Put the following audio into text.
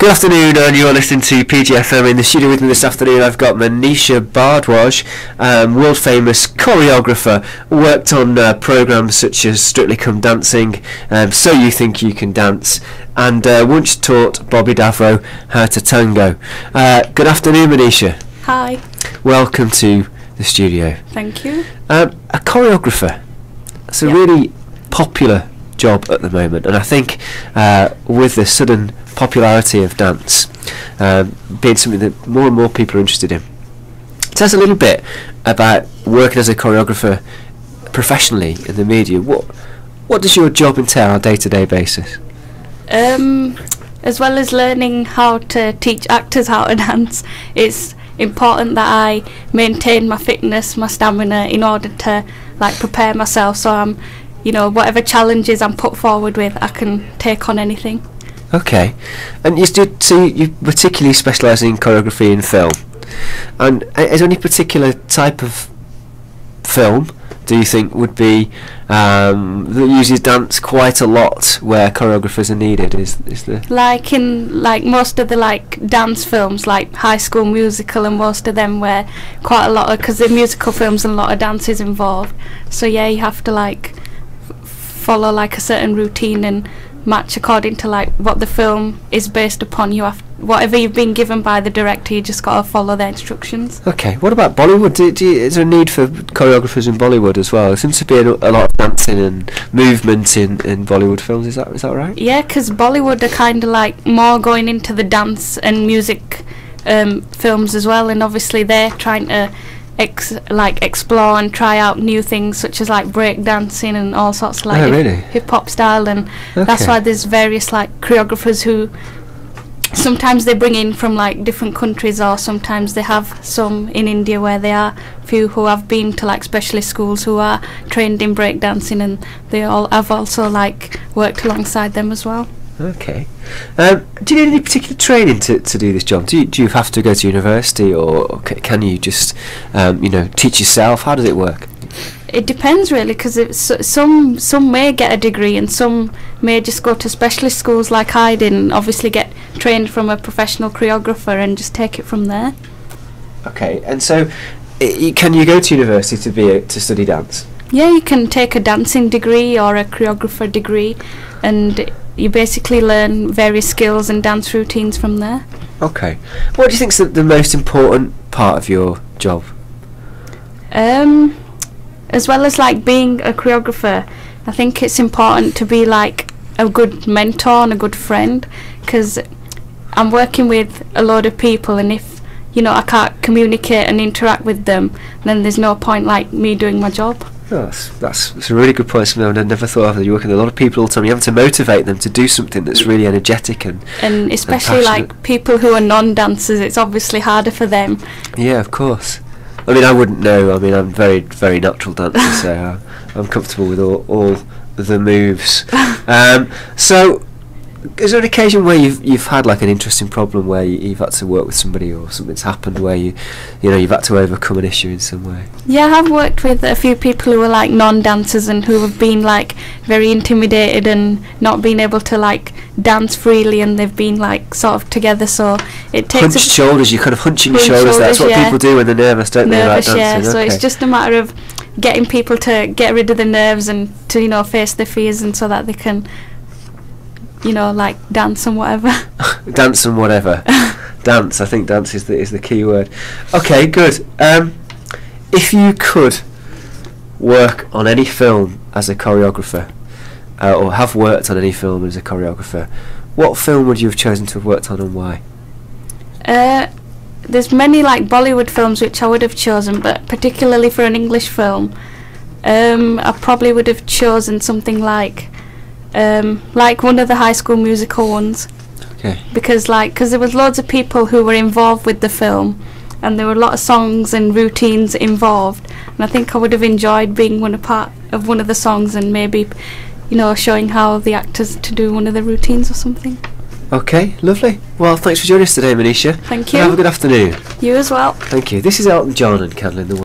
Good afternoon, and you're listening to PGFM. In the studio with me this afternoon I've got Manisha Bhardwaj, world famous choreographer, worked on programmes such as Strictly Come Dancing, So You Think You Can Dance, and once taught Bobby Davro how to tango. Good afternoon, Manisha. Hi. Welcome to the studio. Thank you. A choreographer, it's a really popular job at the moment, and I think with the sudden popularity of dance being something that more and more people are interested in, tell us a little bit about working as a choreographer professionally in the media. What does your job entail on a day-to-day basis? As well as learning how to teach actors how to dance, it's important that I maintain my fitness, my stamina, in order to prepare myself, so I'm, whatever challenges I'm put forward with, I can take on anything. Okay, and you particularly specialise in choreography in film, and is there any particular type of film do you think would be that uses dance quite a lot, where choreographers are needed? Is there in most of the dance films, like High School Musical, and most of them where quite a lot of, because the musical films and a lot of dance is involved, so yeah, you have to follow a certain routine and match according to what the film is based upon. You have whatever you've been given by the director, you just got to follow their instructions. Okay, what about Bollywood? Is there a need for choreographers in Bollywood as well? There seems to be a lot of dancing and movement in Bollywood films. Is that right? Yeah, because Bollywood are kind of more going into the dance and music films as well, and obviously they're trying to explore and try out new things such as break dancing and all sorts of hip hop style, and that's why there's various choreographers who sometimes they bring in from different countries, or sometimes they have some in India where they are few who have been to specialist schools who are trained in break dancing, and they all have also worked alongside them as well. Okay. Do you need any particular training to do this job? Do you have to go to university, or can you just teach yourself? How does it work? It depends really, because some may get a degree and some may just go to specialist schools like I did, and obviously get trained from a professional choreographer and just take it from there. Okay, and so can you go to university to study dance? Yeah, you can take a dancing degree or a choreographer degree, and you basically learn various skills and dance routines from there. Okay. What do you think's the most important part of your job? As well as being a choreographer, I think it's important to be a good mentor and a good friend, because I'm working with a lot of people, and if I can't communicate and interact with them, then there's no point me doing my job. Oh, that's a really good point, Simone. I never thought of that. You're working with a lot of people all the time. You have to motivate them to do something that's really energetic and especially people who are non-dancers, it's obviously harder for them. Yeah, of course. I mean, I wouldn't know. I mean, I'm very, very natural dancer, so I'm comfortable with all the moves. So, is there an occasion where you've had an interesting problem where you've had to work with somebody, or something's happened where you've had to overcome an issue in some way? Yeah, I have worked with a few people who are non-dancers and who have been very intimidated and not been able to dance freely, and they've been sort of together, so it takes hunched shoulders. You're kind of hunching your shoulders. That's what people do when they're nervous, don't they? Dancing. Yeah. So it's just a matter of getting people to get rid of the nerves and to face their fears, and so that they can dance and whatever. Dance and whatever. Dance. I think dance is the key word. Okay, good. If you could work on any film as a choreographer, or have worked on any film as a choreographer, what film would you have chosen to have worked on, and why? There's many Bollywood films which I would have chosen, but particularly for an English film, I probably would have chosen something like one of the High School Musical ones. Okay. Because there was loads of people who were involved with the film, and there were a lot of songs and routines involved, and I think I would have enjoyed being part of one of the songs, and maybe showing how the actors to do one of the routines or something. Okay, lovely. Well, thanks for joining us today, Manisha. Thank you. And have a good afternoon. You as well. Thank you. This is Elton John and Candle in the Wind.